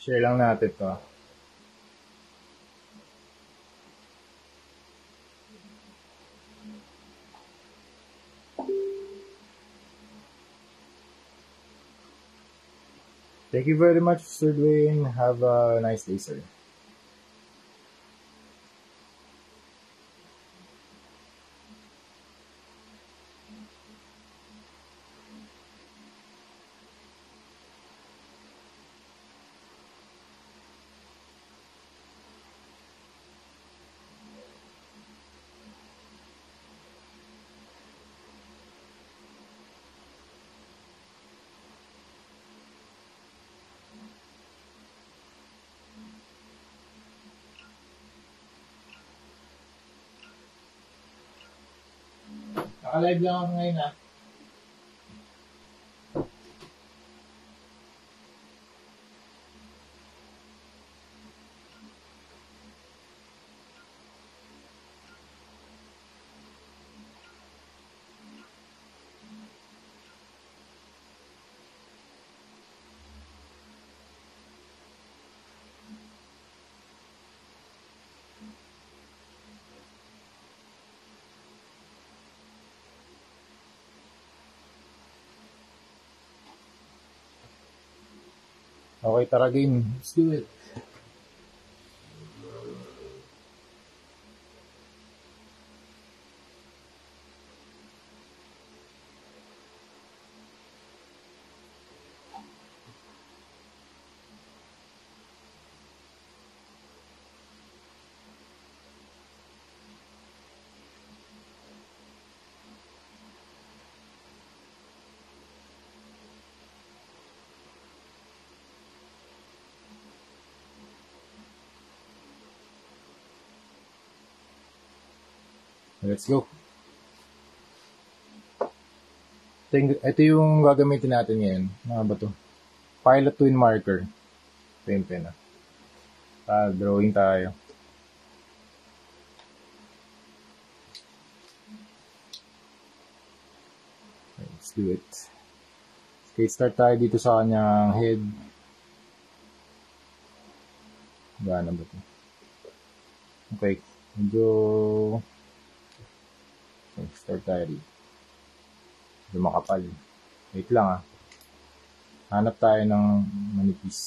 Share lang natin to. Thank you very much, Sir Dwayne. Have a nice day, sir. Naka-live lang ako ngayon, ha. Okay, tara game. Let's do it. Let's go. Ito yung gagamitin natin ngayon. Ano ba ito? Pilot twin marker. Ito yung pen. Drawing tayo. Let's do it. Okay, start tayo dito sa kanyang head. Gana ba ito? Okay. Medyo... Okay, start tayo dito. Medyo makapal. Wait lang, hanap tayo ng manipis.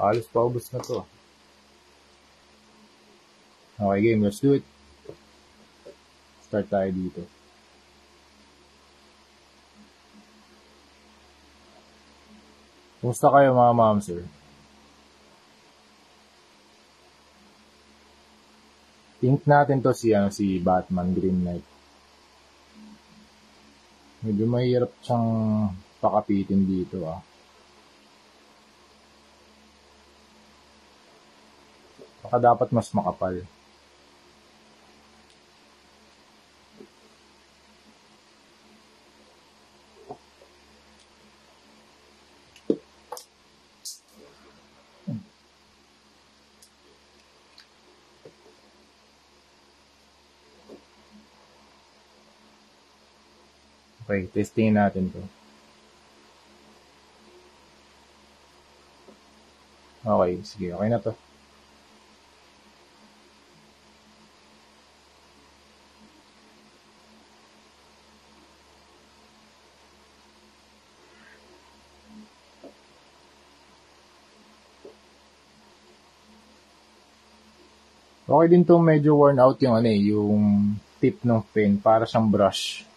Halos paubos na to. Okay, game. Let's do it. Start tayo dito. Kumusta kayo mga ma'am, sir? Think natin to si Batman Green Knight. Medyo mahirap siyang pakapitin dito, Baka dapat mas makapal. Okay, testingin natin to. Okay, sige. Okay na to. Okay din to, medyo worn out yung yung tip ng pen para siyang brush.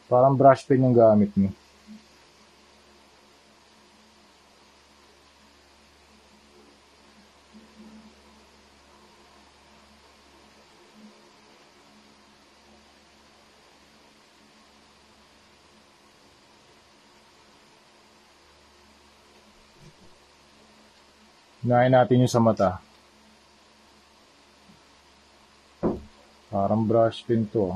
Parang brush pen yung gamit mo. Hinahin natin yung sa mata. Parang brush pen to.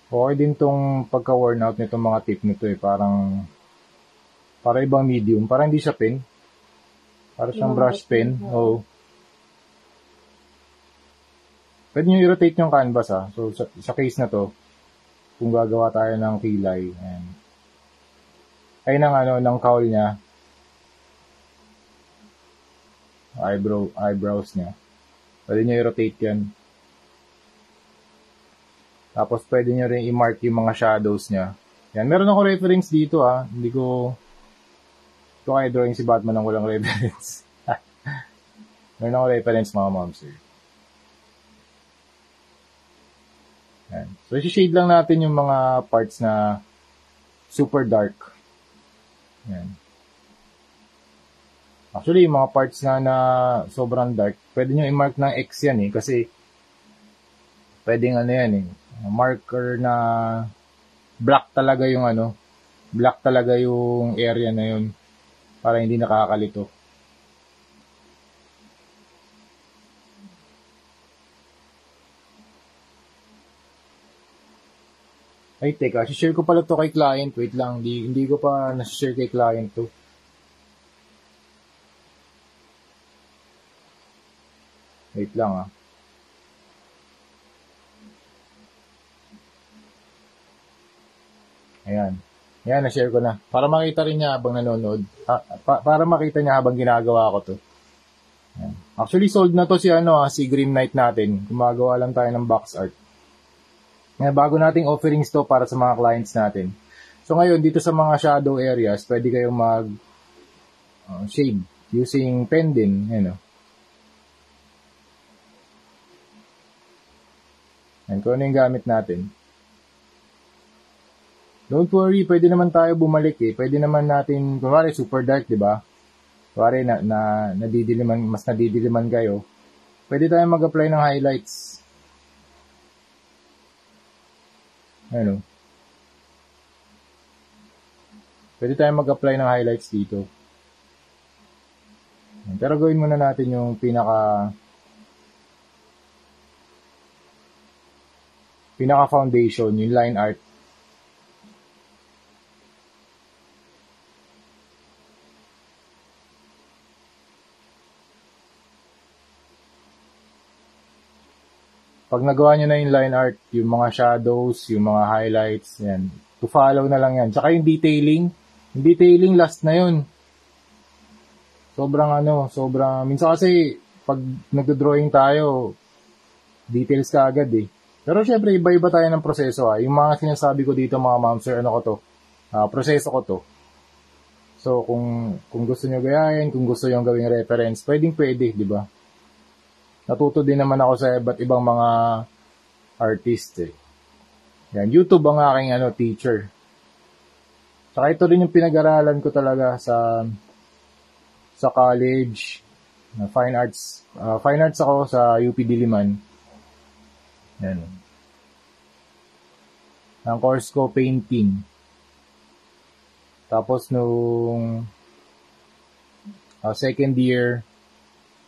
Okay din tong pagka-worn out nitong mga tip nito eh. Para ibang medium. Para hindi siya pen. Para siyang brush pen. Oo. Pwede nyo i-rotate yung canvas ha. So, sa case na to, kung gagawa tayo ng kilay, ayan. Ay ng cowl niya. Eyebrows niya. Pwede nyo i-rotate yan. Tapos, pwede nyo rin i-mark yung mga shadows niya. Yan. Meron ako reference dito ha. Hindi ko kaya drawing si Batman ng walang reference. Meron ako reference mga moms. Yan. So, i-shade lang natin yung mga parts na super dark. Yan. Actually, yung mga parts na sobrang dark, pwede nyo i-mark ng X yan eh. Kasi, pwedeng yan eh. Marker na black talaga yung black talaga yung area na yun. Para hindi nakakalito. Ay, teka. Share ko pala to kay client. Wait lang. Hindi ko pa nasi-share kay client to. Wait lang ah. Ayan. Ayan, na-share ko na. Para makita rin niya habang nanonood. Para makita niya habang ginagawa ko to. Ayan. Actually, sold na to si Grim Knight natin. Gumagawa lang tayo ng box art. Ngayon, bago nating offerings to para sa mga clients natin. So ngayon, dito sa mga shadow areas, pwede kayong shade using pen din. Yan, kung ano yung gamit natin. Don't worry, pwede naman tayo bumalik eh. Pwede naman natin, kunwari super dark, di ba? Kunwari mas nadidiliman kayo. Pwede tayo mag-apply ng highlights. Pwede tayo mag-apply ng highlights dito. Pero gawin muna natin yung pinaka foundation, yung line art. Pag nagawa nyo na yung line art, yung mga shadows, yung mga highlights, yan. To follow na lang yan. Tsaka yung detailing last na yun. Minsan kasi, pag nagdo-drawing tayo, details ka agad eh. Pero syempre, iba-iba tayo ng proseso Yung mga sinasabi ko dito mga ma'am sir, proseso ko to. So, kung gusto nyo gayahin, kung gusto nyo gawing reference, pwede, di ba? Natuto din naman ako sa iba't ibang mga artist eh. Yan, YouTube ang aking teacher. Saka ito rin yung pinag-aralan ko talaga sa college, na fine arts. Fine arts ako sa UP Diliman. Yan. Ang course ko, painting. Tapos nung second year,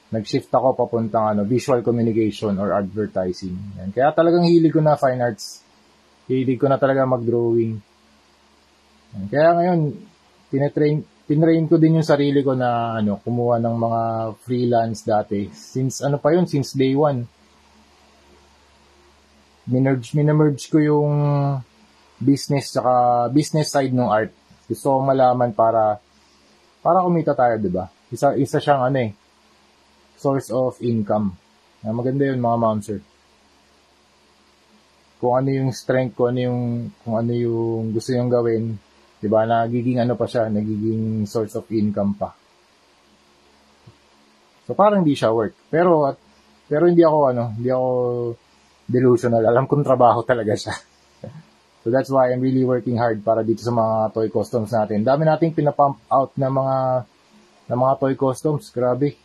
nag-shift ako papuntang visual communication or advertising. Yan. Kaya talagang hilig ko na fine arts. Hilig ko na talaga mag-drawing. Yan. Kaya ngayon, tinrain ko din yung sarili ko na kumuha ng mga freelance dati. Since since day one. Minerge ko yung business side ng art. Gusto ko malaman para kumita tayo, 'di ba? Isa siyang source of income. Maganda 'yun mga ma'am sir. Kung ano yung strength, kung ano yung gusto niyong gawin, 'di ba? Nagiging source of income pa. So parang hindi siya work. Pero hindi ako delusional. Alam kong trabaho talaga siya. So that's why I'm really working hard para dito sa mga toy customs natin. Dami nating pinapump out na mga toy customs. Grabe.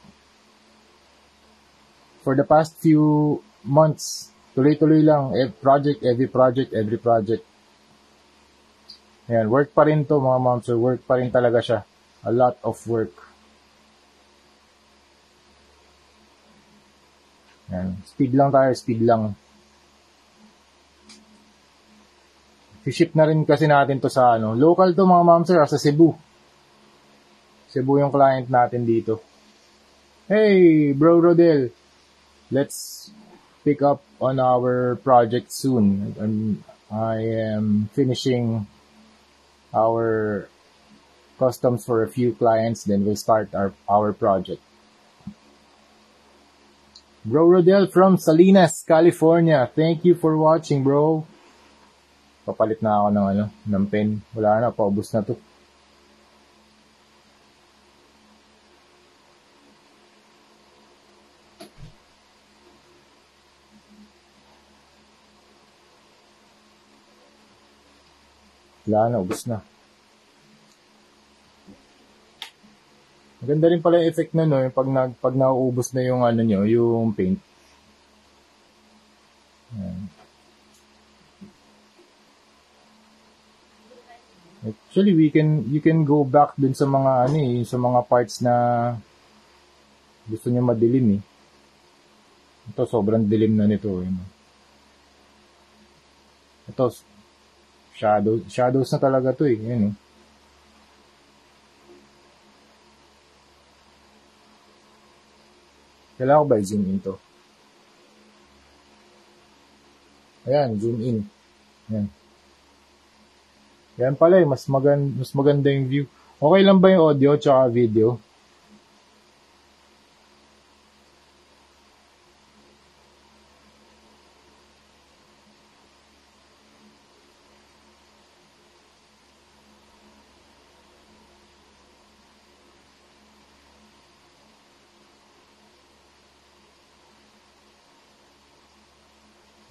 For the past few months, tuloy-tuloy lang. Every project. Ayan, work pa rin to mga moms. So work pa rin talaga siya. A lot of work. Ayan, speed lang. ship na rin kasi natin to sa ano. Local to mga ma'am sir, sa Cebu. Cebu yung client natin dito. Hey, Bro Rodel. Let's pick up on our project soon. I am finishing our customs for a few clients, then we'll start our project. Bro Rodel from Salinas, California. Thank you for watching, bro. Papalit na ako ng pen. Wala na, paubos na to. Wala na, ubos na. Maganda rin pala yung effect na, no, yung pag nauubos na yung nyo, yung paint. Ayan. Actually, you can go back dun sa mga sa mga parts na gusto niyo madilim eh. Ito sobrang dilim na nito eh. Ito shadows na talaga to eh. Ayan, eh. Kailangan ko ba i-zoom in to? Ayan, zoom in. Ayan. Yan pala eh, mas maganda yung view. Okay lang ba yung audio tsaka video?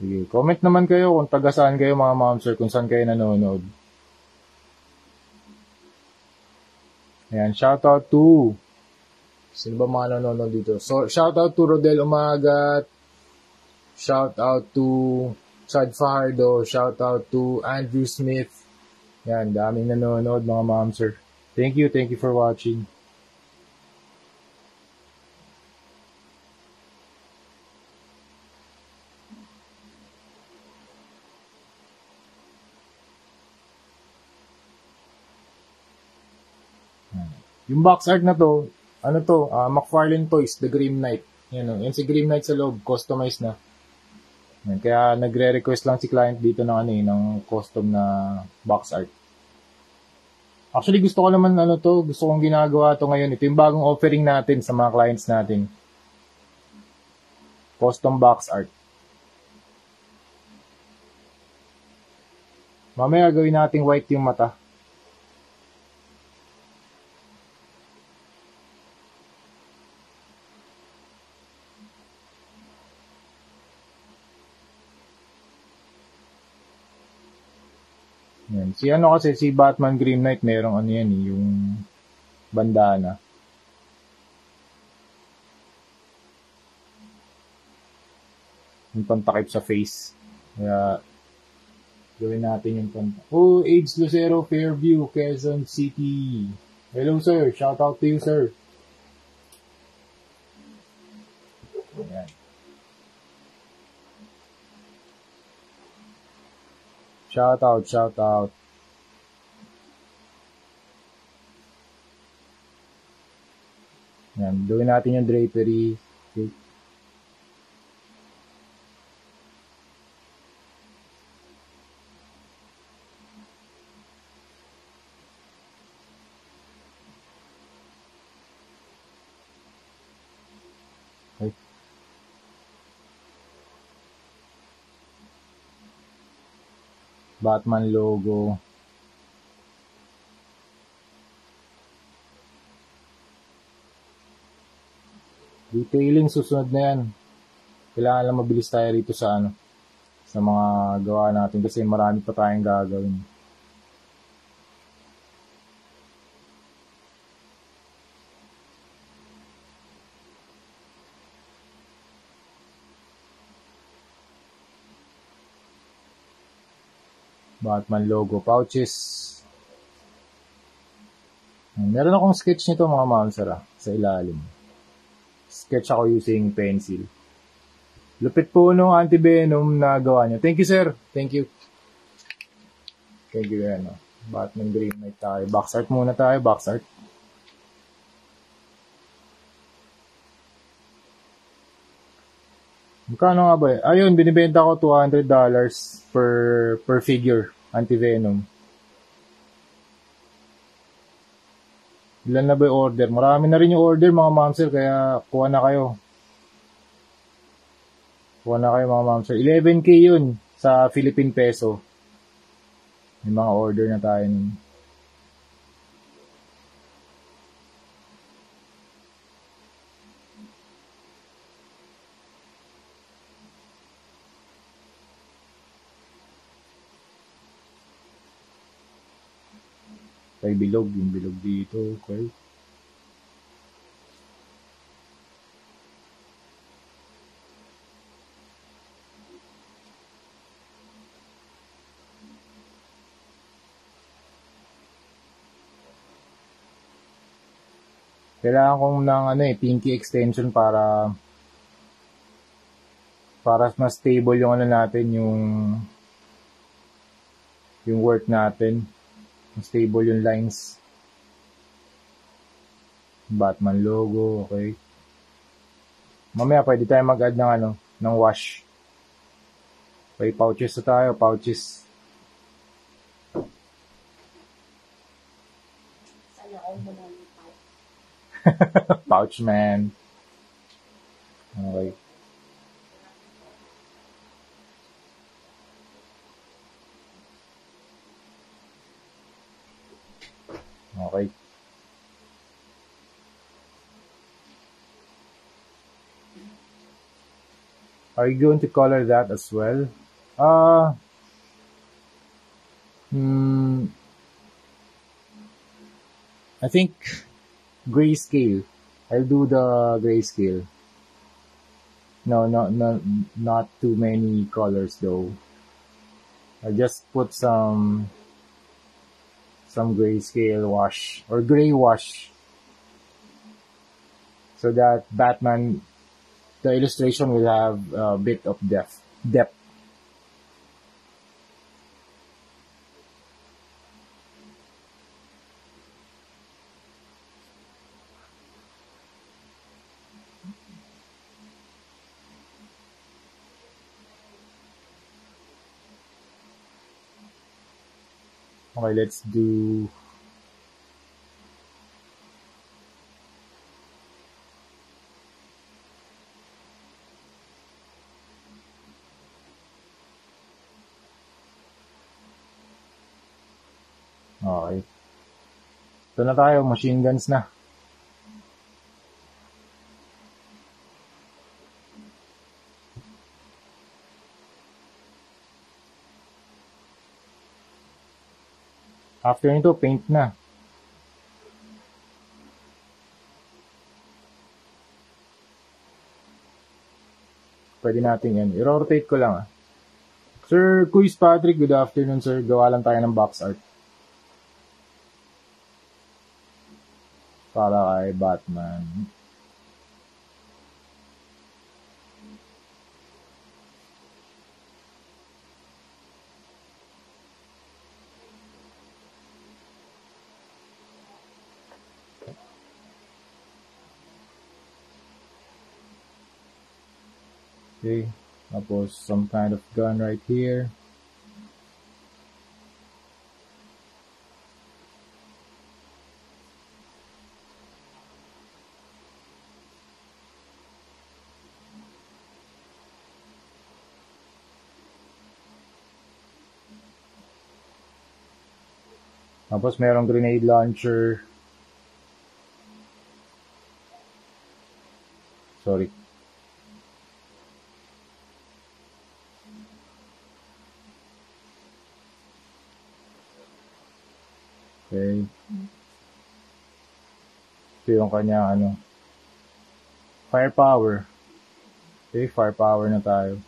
Sige, comment naman kayo kung taga saan kayo mga ma'am sir, kung saan kayo nanonood. Ayan, shoutout to sino ba mga nanonood dito? So, shoutout to Rodel Umagat, shoutout to Chad Fajardo, shoutout to Andrew Smith. Yan, daming nanonood mga ma'am sir. Thank you for watching. Yung box art na to, McFarlane Toys, The Grim Knight. Yan si Grim Knight sa loob, customized na. Yan, kaya nagre-request lang si client dito ng custom na box art. Actually, gusto ko naman gusto kong ginagawa to ngayon. Ito yung bagong offering natin sa mga clients natin. Custom box art. Mamaya gawin natin white yung mata. Yan. Si Batman Grim Knight, merong yung bandana. Yung pantakip sa face. Kaya, gawin natin yung pantakip. Oh, AIDS Lucero, Fairview, Quezon City. Hello, sir. Shout out to you, sir. Ayan. Shout out. Yan, gawin natin yung drapery. Okay. Okay. Batman logo. Detailing, susunod na yan. Kailangan lang mabilis tayo rito sa sa mga gawa natin kasi marami pa tayong gagawin. Batman logo pouches. Meron akong sketch nito mga mamsara sa ilalim. Sketch ako using pencil. Lupit po nung anti-venom na gawa niya. Thank you, sir. Thank you. Kay ano, Batman Green Knight tayo. Box art muna tayo, box art. Magkano nga ba? Ayun, binibenta ko $200 per figure, anti-venom. Ilan na ba yung order? Marami na rin yung order mga mamsel, kaya kuha na kayo. Kuha na kayo mga mamsel. 11K yun sa Philippine peso. May mga order na tayo nun. Kay bilog, yung bilog dito. Okay. Kailangan kong ng pinky extension para mas stable yung natin, yung work natin. Mas stable yung lines. Batman logo, okay. Mamaya pwede tayo mag-add ng wash. Okay, pouches na tayo, pouches. Pouch man. Okay. Okay. Are you going to color that as well? I think grayscale. I'll do the grayscale. No, not too many colors though. I just put some grayscale wash or gray wash so that Batman, the illustration will have a bit of depth. Okay, let's do okay. Ito na tayo, machine guns na. After nito, paint na. Pwede natin yan. I-rotate ko lang Sir Kuis Patrick, good afternoon sir. Gawa lang tayo ng box art. Para kay Batman. Okay. Tapos some kind of gun right here. Tapos merong grenade launcher. Sorry. Okay. Ito yung kanya firepower. Okay, firepower na tayo.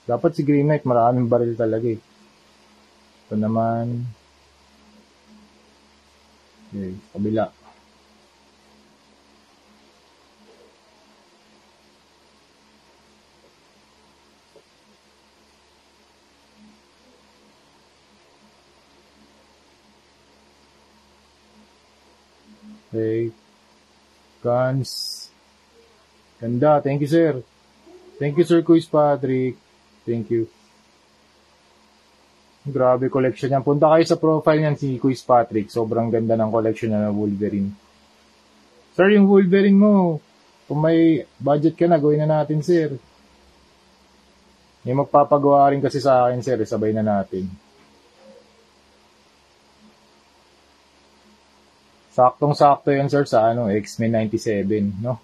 Dapat si Green Knight maraming baril talaga Ito naman. Okay, kabila. Okay. Guns. Ganda. Thank you, sir. Thank you, Sir Quiz Patrick. Thank you. Grabe collection yan. Punta kayo sa profile niyan si Quiz Patrick. Sobrang ganda ng collection na ng Wolverine. Sir, yung Wolverine mo, kung may budget ka na, gawin na natin, sir. May magpapagawa rin kasi sa akin, sir. Sabay na natin. Saktong-sakto yan, sir, sa X-Men 97, no?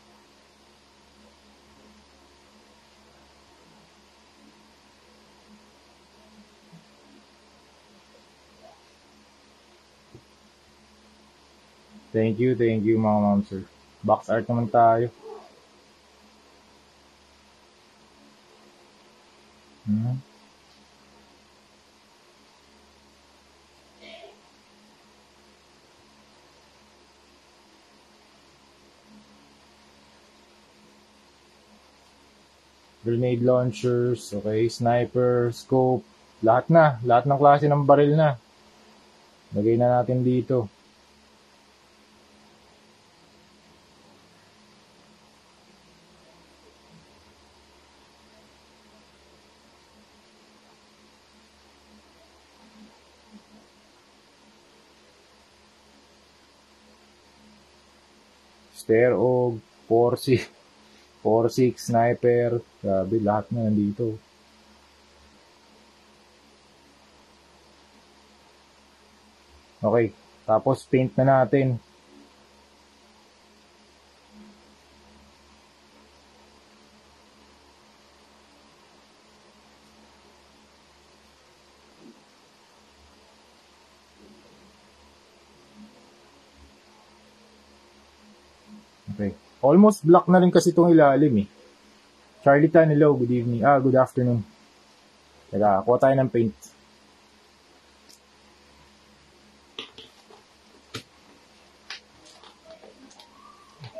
Thank you, mga ma'am, sir. Box art naman tayo. Grenade launchers, okay, sniper, scope, lahat ng klase ng baril na. Lagay na natin dito. Sterog, 4.6 sniper, grabe, lahat na nandito. Okay, tapos paint na natin. Okay. Almost black na rin kasi itong ilalim eh. Charlie Tan, hello, good evening. Good afternoon. Teka, kuha tayo ng paint.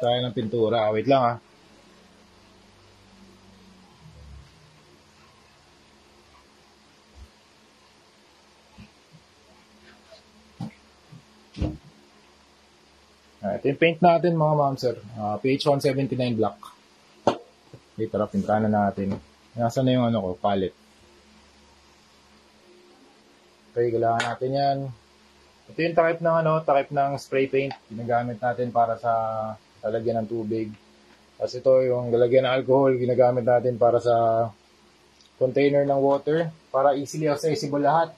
Tayo ng pintura. Wait lang . Ito yung paint natin mga ma'am sir. PH 179 black. Okay, tara, pintahan na natin. Nasaan na yung palette. Okay, kailangan natin yan. Ito yung takip ng spray paint. Ginagamit natin para sa lalagyan ng tubig. Tapos ito yung lalagyan ng alcohol. Ginagamit natin para sa container ng water. Para easily accessible lahat.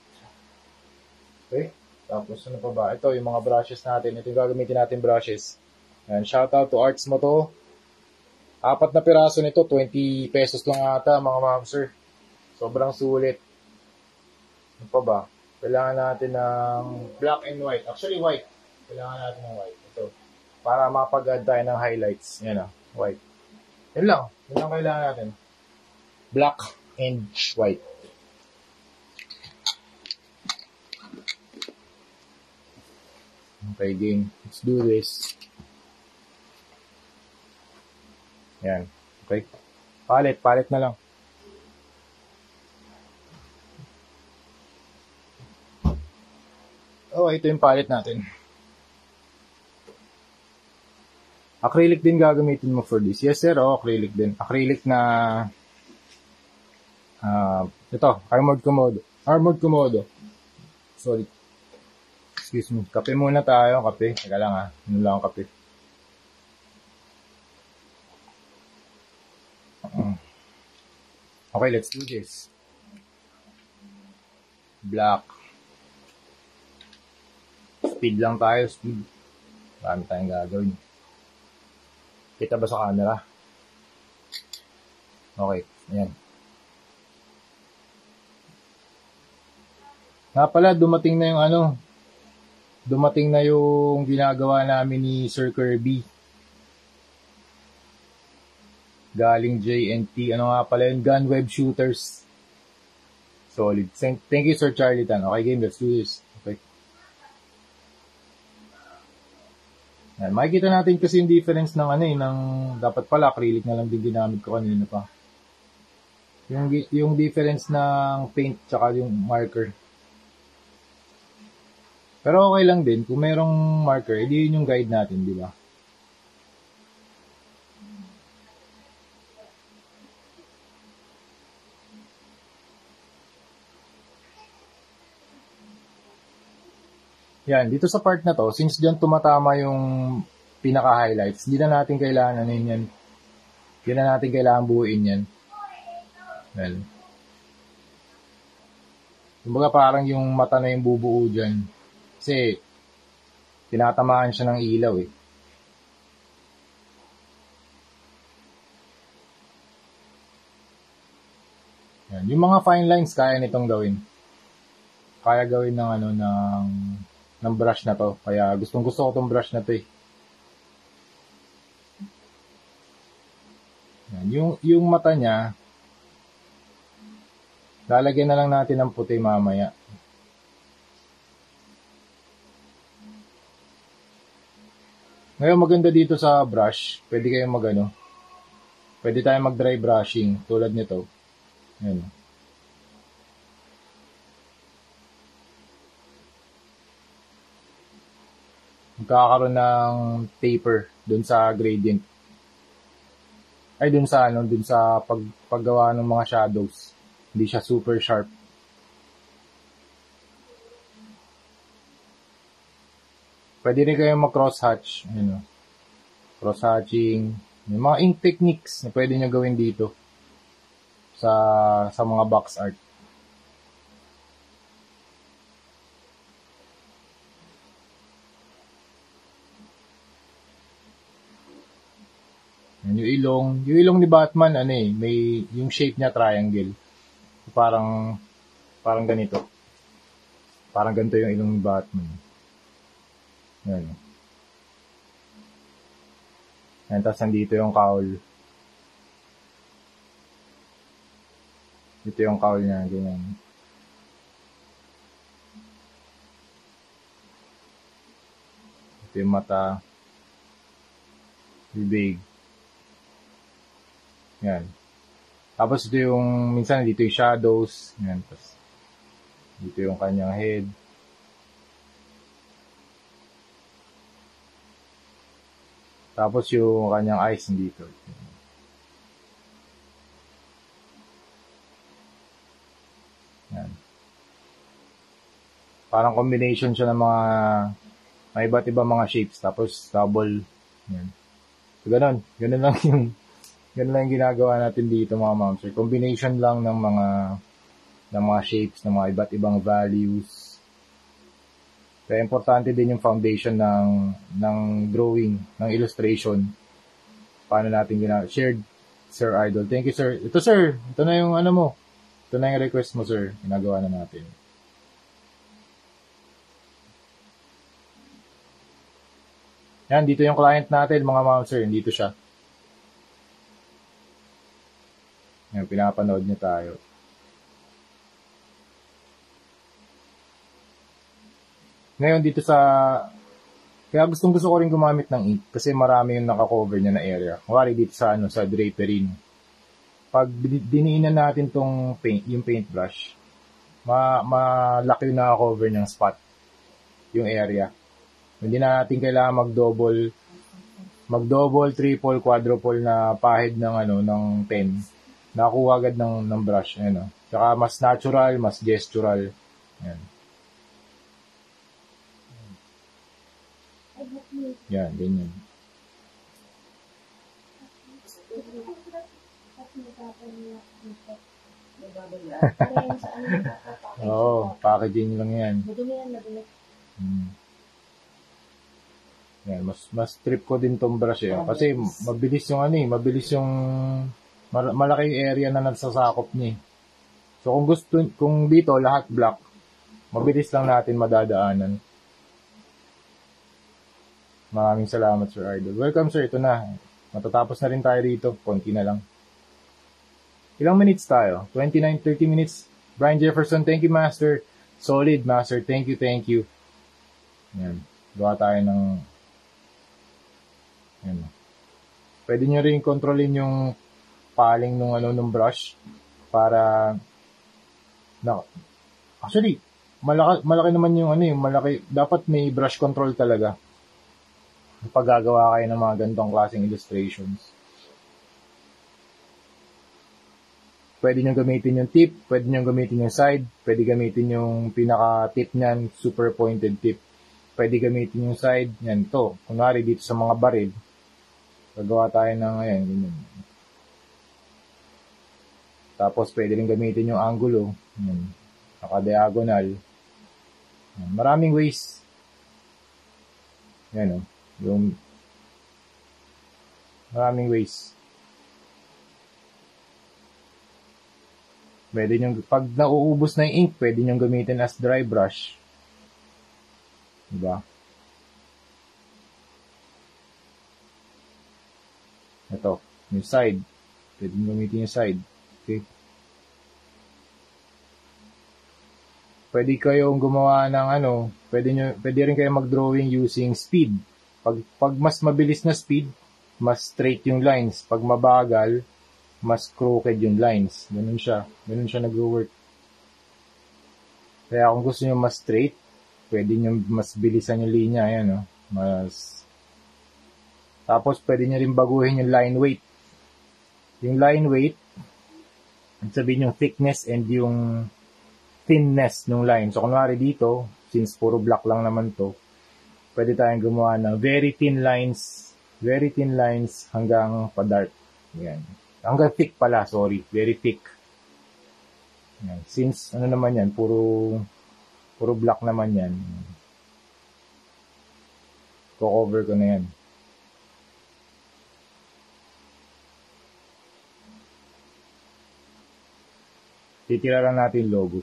Okay. Tapos ano pa ba? Ito yung mga brushes natin. Ito yung gagamitin natin brushes. And shout out to Arts mo to. 4 na piraso nito. 20 pesos lang ata mga ma'am sir. Sobrang sulit. Ano pa ba? Kailangan natin ng black and white. Actually white. Kailangan natin ng white. Ito. Para mapag-add tayo ng highlights. Yan white. Yan lang. Yan lang kailangan natin. Black and white. Okay, game. Let's do this. Yan. Okay. Palette na lang. Ito yung palette natin. Acrylic din gagamitin mo for this. Yes, sir. Acrylic din. Acrylic na ito, Armored Komodo. Sorry. Excuse me. Kape muna tayo. Kape. Teka lang Ano lang ang kape. Okay, let's do this. Black. Speed lang tayo. Speed. Marami tayong gagawin. Kita ba sa camera? Okay. Ayan. Nga pala, dumating na yung ginagawa namin ni Sir Kirby. Galing JNT. Ano nga pala yun? Gun Web Shooters. Solid. Thank you, Sir Charlie Tan. Okay, game. Let's do this. Okay. Yan. Makikita natin kasi yung difference ng ng dapat pala acrylic na lang din ginamit ko kanina pa. Yung difference ng paint tsaka yung marker. Pero okay lang din, kung merong marker, edi yun yung guide natin, di ba? Yan, dito sa part na to, since dyan tumatama yung pinaka-highlights, hindi na natin kailangan ano yan. Hindi na natin kailangan buuin yan. Well, kumbaga parang yung mata na yung bubuo dyan. Kasi, tinatamaan siya ng ilaw eh. Yan. Yung mga fine lines, kaya nitong gawin. Kaya gawin ng ano, ng brush na to. Kaya gustong gusto ko tong brush na to eh. Yan. Yung mata niya, lalagyan na lang natin ng puti mamaya. Ngayon maganda dito sa brush, pwede kayong magano. Pwede tayong mag-dry brushing tulad nito. Yan. Magkakaroon ng taper dun sa gradient. Ay dun sa ano, dun sa paggawa ng mga shadows. Hindi siya super sharp. Pwede rin kayong mag-cross-hatch. Ano, cross-hatching. May mga ink techniques na pwede nyo gawin dito sa mga box art. Yung ilong ni Batman, ano eh, may, yung shape niya triangle. Parang ganito. Parang ganito yung ilong ni Batman. Yan. Yan, tapos nandito yung cowl. Ito yung cowl niya, ganyan. Ito yung mata. Bibig. Yan. Tapos ito yung, minsan dito yung shadows. Yan. Tapos dito yung kanyang head. Tapos yung kanyang eyes dito. Yan. Parang combination siya ng mga iba't ibang mga shapes. Tapos double. Yan. So, ganun. Ganun lang yung ginagawa natin dito mga moms. Combination lang ng mga shapes, ng mga iba't ibang values. Kaya importante din yung foundation ng drawing, ng illustration. Paano natin shared, Sir Idol. Thank you, sir. Ito, sir. Ito na yung ano mo. Ito na yung request mo, sir. Ginagawa na natin. Yan, dito yung client natin, mga ma'am, sir. Dito siya. Yan, pinapanood niya tayo. Ngayon dito kaya gusto ko rin gumamit ng ink kasi marami yung naka-cover niya na area. Kuwari dito sa drapery. Pag diniinan natin yung paintbrush, malaki yung naka-cover ng spot, yung area. Hindi na natin kailangan mag-double, triple, quadruple na pahid ng pen. Nakuha agad ng brush, ano. Saka mas natural, mas gestural. Yan. Yan, ganyan. Oo, packaging lang yan. Yan, mas trip ko din tong brush eh. Kasi mabilis yung malaki yung area na nagsasakop niya. So kung dito lahat black, mabilis lang natin madadaanan. Maraming salamat, Sir Idol. Welcome, sir. Ito na. Matatapos na rin tayo rito. Konti na lang. Ilang minutes tayo? 29, 30 minutes. Brian Jefferson, thank you, Master. Solid, Master. Thank you. Yan. Gawa tayo ng yan. Pwede nyo rin kontrolin yung paling ng brush para actually, malaki naman yung malaki. Dapat may brush control talaga pag gagawa kayo ng mga ganitong klaseng illustrations. Pwede nyo gamitin yung tip, pwede nyo gamitin yung side, pwede gamitin yung pinaka-tip niyan, super pointed tip. Pwede gamitin yung side, yan to. Kunwari dito sa mga baril, gagawa tayo ng ganyan. Tapos pwede rin gamitin yung angulo, yan, naka-diagonal. Yan, maraming ways. Yan yung maraming ways. Pwede nyo, pag nauubos na yung ink, pwede nyo gamitin as dry brush. Diba? Ito, yung side. Pwede nyo gamitin yung side. Okay? Pwede kayong gumawa ng pwede rin kayong mag-drawing using speed. Pag mas mabilis na speed, mas straight yung lines. Pag mabagal, mas crooked yung lines. Ganun siya nag-work. Kaya kung gusto nyo mas straight, pwede nyo mas bilisan yung linya. Ayan, Tapos, pwede nyo rin baguhin yung line weight. Yung line weight, sabihin yung thickness and yung thinness ng line. So, kunwari dito, since puro black lang naman to, pwede tayong gumawa ng very thin lines hanggang pa-dark. Yan. Hanggang thick pala, sorry. Very thick. Yan. Since, naman yan, puro black naman yan. Ko-cover ko na yan. Titira lang natin logo.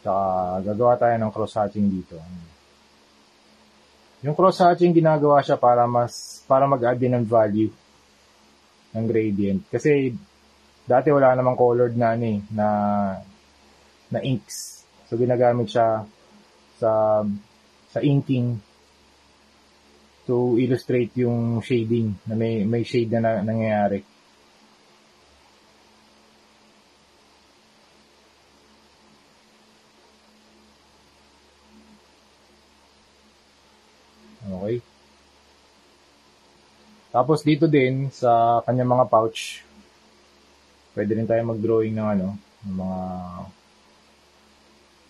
Tsaka, gagawa tayo ng cross-hatching dito. Yung cross-hatching, ginagawa siya para mag-add din ng value ng gradient. Kasi, dati wala namang colored na inks. So, ginagamit siya sa inking to illustrate yung shading na may shade na nangyayari. Okay. Tapos dito din sa kanyang mga pouch, pwede rin tayo mag-drawing ng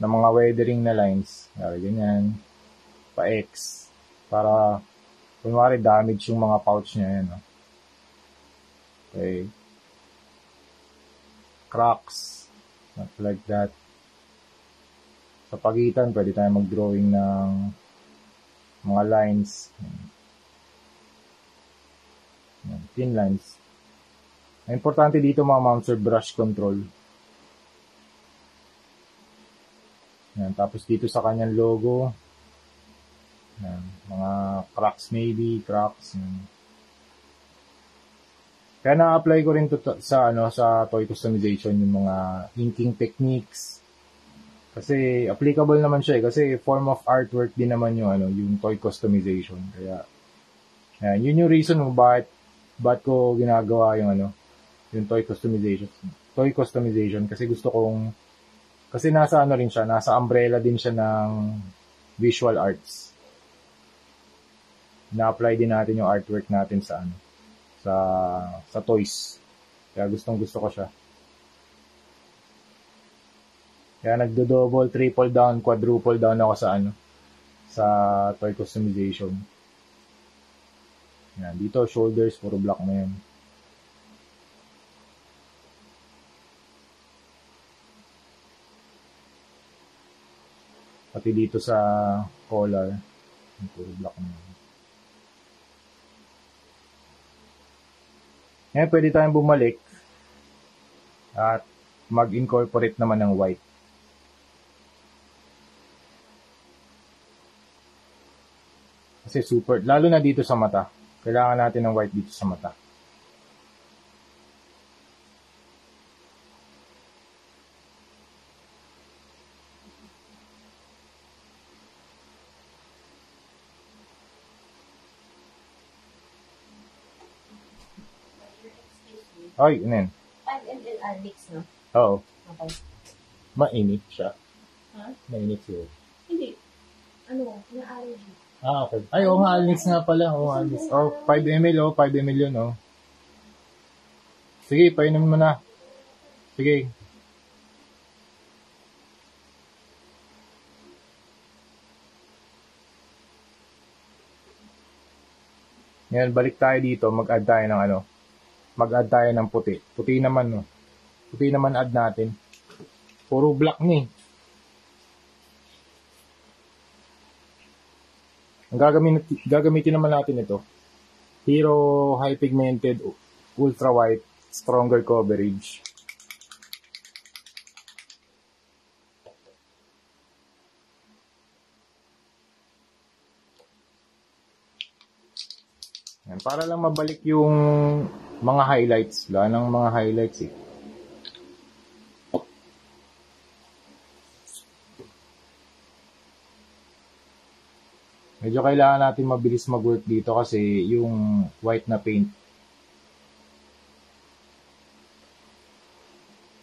mga weathering na lines. Ganyan. Pa-X. Para kunwari damage yung mga pouch niya yan. Okay. Cracks. Not like that. Sa pagitan, pwede tayo mag-drawing ng mga lines. Thin lines. Ang importante dito mga mounts are brush control. Yan. Tapos dito sa kanyang logo, yan. Mga cracks maybe, cracks. Yan. Kaya na-apply ko rin to sa toy customization yung mga inking techniques. Kasi applicable naman siya kasi form of artwork din naman yung toy customization. Kaya yan, yun yung reason kung bakit ko ginagawa yung toy customization kasi gusto kong kasi nasa rin siya, nasa umbrella din siya ng visual arts. Na-apply din natin yung artwork natin sa toys. Kaya gustong-gusto ko siya. Kaya nagdo-double, triple down, quadruple down ako sa toy customization. Yan, dito shoulders puro black na yan. Pati dito sa collar, puro black na yan. Ngayon, pwede tayong bumalik at mag-incorporate naman ng white. Kasi lalo na dito sa mata. Kailangan natin ng white dito sa mata. Ay, ano yan? Alix, no? Oo. Okay. Mainit siya. Ha? Mainit siya. Hindi. Ano? Na-allergy. Okay. Ay, oo nga, Alix nga pala. Oo, Alix. Oh, 5 ml, oh. 5 ml yun, oh. Sige, painom mo na. Sige. Ngayon, balik tayo dito. Mag-add tayo ng ano. Mag-add tayo ng puti. Puti naman, no. Puti naman add natin. Puro black ni. Ang gagamitin naman natin ito. Hero High Pigmented Ultra White Stronger Coverage. Yan, para lang mabalik yung mga highlights. Wala nang mga highlights eh. Medyo kailangan natin mabilis mag-work dito kasi yung white na paint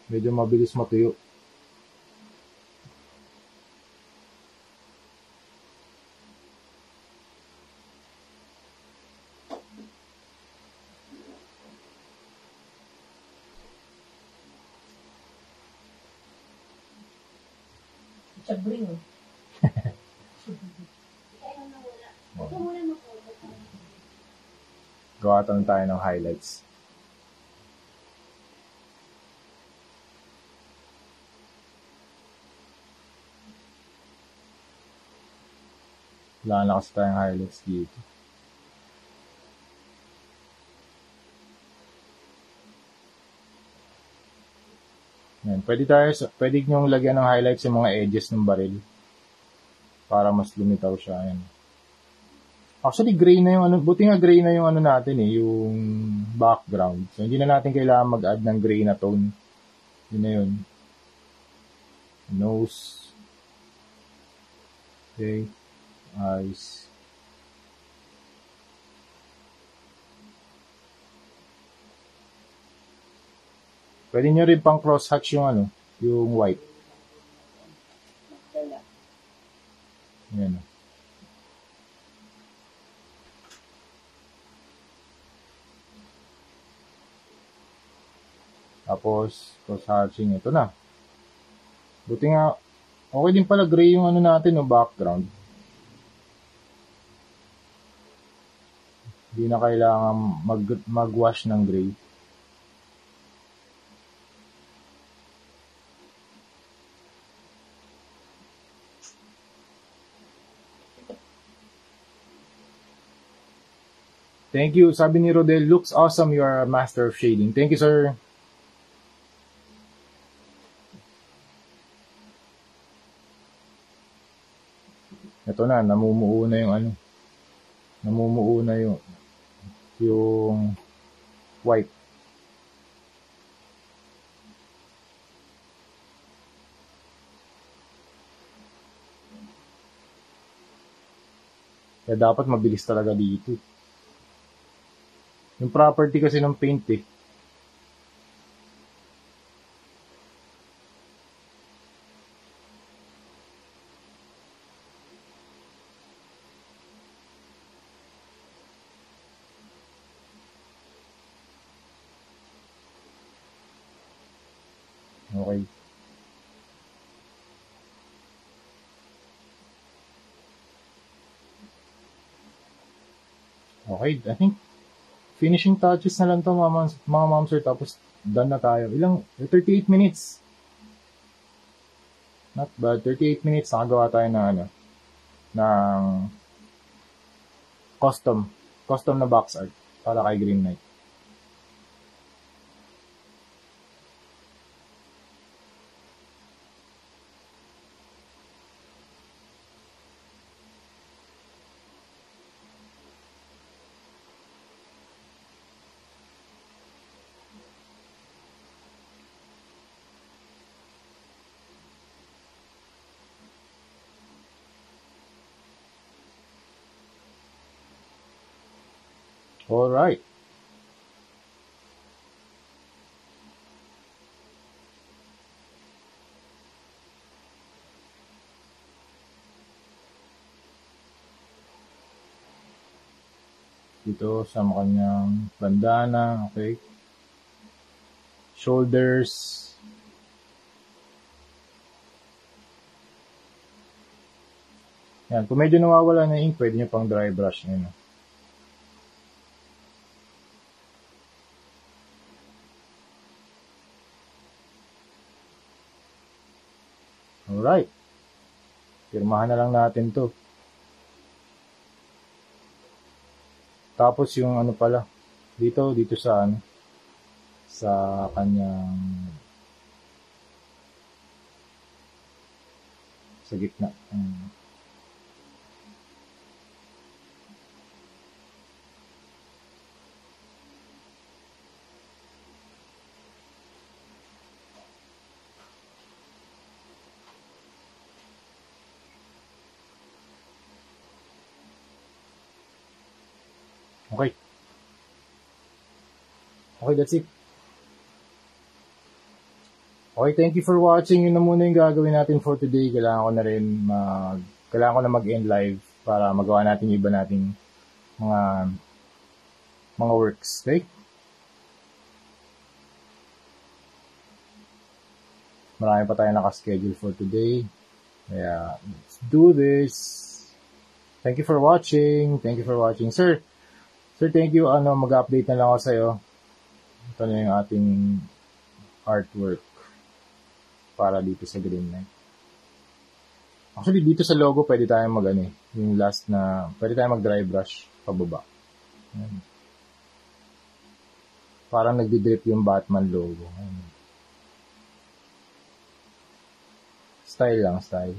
medyo mabilis matuyo. Chabring. Gawa tayo ng highlights. Wala na kasi tayong highlights dito. Yan. Pwede nyong lagyan ng highlights yung mga edges ng baril para mas lumitaw siya. Yan. Actually, gray na yung ano, buti nga gray na yung ano natin eh, yung background. So, hindi na natin kailangan mag-add ng gray na tone. Yun na yun. Nose. Okay. Eyes. Pwede nyo rin pang cross-hatch yung ano, yung white. Yan. Tapos, cross-hatching, ito na. Buti nga, okay din pala gray yung ano natin, no, background. Hindi na kailangan mag-wash ng gray. Thank you. Sabi ni Rodel, looks awesome. You are a master of shading. Thank you, sir. Ito na, namumuo na yung ano. Namumuo na yung white. Kaya dapat mabilis talaga dito. Yung property kasi ng paint eh. Okay. Okay, I think finishing touches na lang to mga ma'am sir, tapos done na tayo. 38 minutes. Not bad, 38 minutes nakagawa tayo ng ano, ng custom na box art para kay Green Knight. All right. Dito sa kanyang bandana, okay? Shoulders. Yan, kung medyo nawawala na ink, pwede nyo pang dry brush. Yan. Alright. Pirmahan na lang natin to. Tapos yung ano pala, dito sa ano, sa kanyang, sa gitna. Okay. Okay, that's it. Okay, thank you for watching. Yun na muna yung gagawin natin for today. Kailangan ko na mag-end live para magawa natin yung iba nating mga works. Okay? Marami pa tayo nakaschedule for today. Kaya, let's do this. Thank you for watching. Thank you for watching. Sir, thank you. Mag-update na lang ako sa'yo. Ito na yung ating artwork para dito sa Green Knight. Actually, dito sa logo, pwede tayong yung last na, pwede tayong mag-dry brush pababa. Ayan. Parang nagdi-drip yung Batman logo. Ayan. Style lang, style.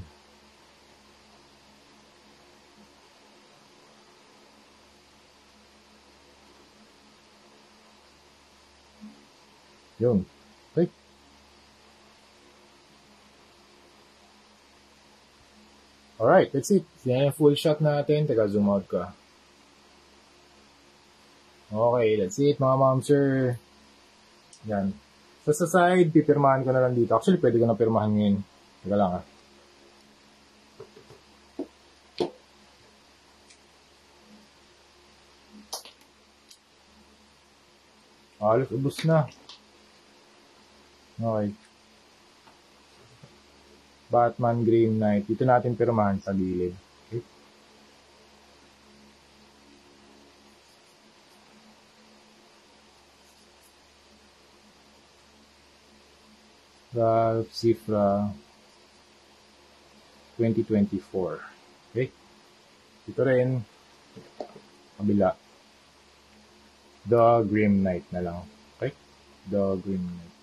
Yun. Okay. Alright, that's it. Yan yung full shot natin. Teka, zoom out ka. Okay, that's it mga ma'am, sir. Yan. So, sa side, pipirmahan ko na lang dito. Actually, pwede ko na pirmahan ngayon. Teka lang ah. Halos ubos na. Okay. Batman Green Knight. Dito natin pirmahan sa gilid. Okay. Ralph Cifra 2024. Okay. Dito rin. Kabila. The Grim Knight na lang. Okay. The Grim Knight.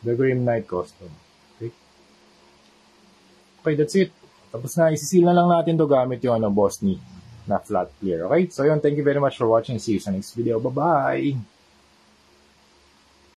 The Grim Knight costume. Okay. Okay, that's it. Tapos na, isisil na lang natin to gamit yung Boss Knee na flat clear. Okay? So yun, thank you very much for watching. See you sa next video. Bye-bye!